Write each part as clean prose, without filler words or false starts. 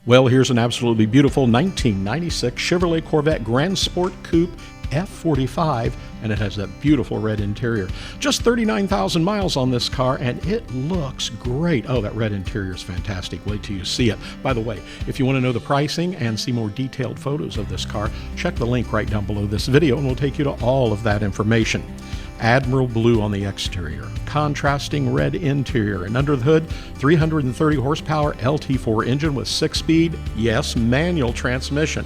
Well, here's an absolutely beautiful 1996 Chevrolet Corvette Grand Sport Coupe F45, and it has that beautiful red interior. Just 39,000 miles on this car, and it looks great. Oh, that red interior is fantastic. Wait till you see it. By the way, if you want to know the pricing and see more detailed photos of this car, check the link right down below this video, and we'll take you to all of that information. Admiral Blue on the exterior, contrasting red interior, and under the hood, 330 horsepower LT4 engine with 6-speed, yes, manual transmission.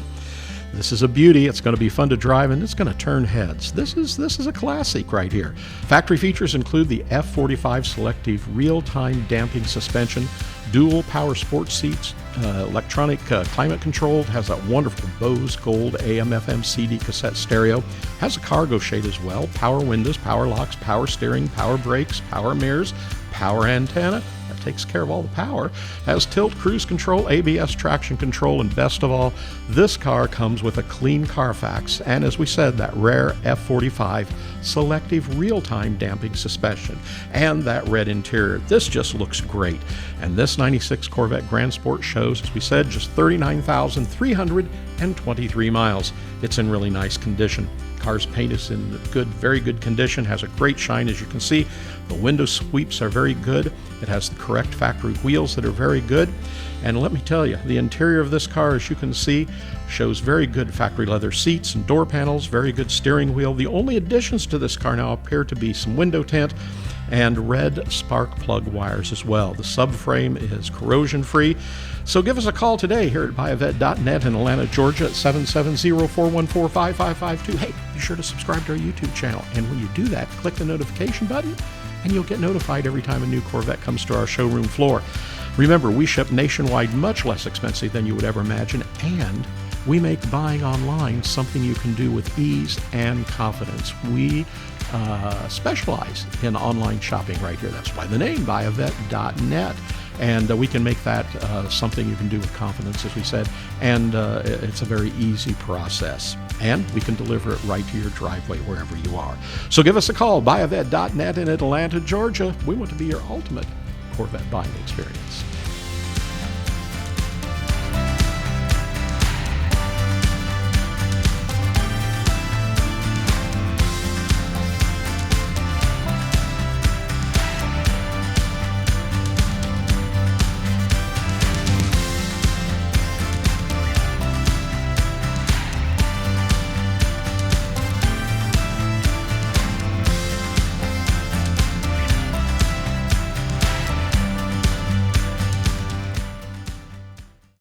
This is a beauty. It's going to be fun to drive, and it's going to turn heads. This is a classic right here. Factory features include the F45 Selective real-time damping suspension, dual power sports seats, electronic climate control, has that wonderful Bose Gold AM FM CD cassette stereo, has a cargo shade as well, power windows, power locks, power steering, power brakes, power mirrors, power antenna. That takes care of all the power. Has tilt cruise control, ABS traction control, and best of all, this car comes with a clean Carfax, and as we said, that rare F45 Selective real-time damping suspension, and that red interior. This just looks great. And this 96 Corvette Grand Sport shows, as we said, just 39,323 miles. It's in really nice condition. Car's paint is in good, very good condition, has a great shine, as you can see. The window sweeps are very good. It has the correct factory wheels that are very good. And let me tell you, the interior of this car, as you can see, shows very good factory leather seats and door panels, very good steering wheel. The only additions to this car now appear to be some window tint and red spark plug wires as well. The subframe is corrosion free. So give us a call today here at buyavette.net in Atlanta, Georgia at 770-414-5552. Hey, be sure to subscribe to our YouTube channel. And when you do that, click the notification button and you'll get notified every time a new Corvette comes to our showroom floor. Remember, we ship nationwide, much less expensive than you would ever imagine, and we make buying online something you can do with ease and confidence. We specialize in online shopping right here. That's why the name, buyavette.net. And we can make that something you can do with confidence, as we said, and it's a very easy process. And we can deliver it right to your driveway wherever you are. So give us a call, buyavette.net in Atlanta, Georgia. We want to be your ultimate Corvette buying experience.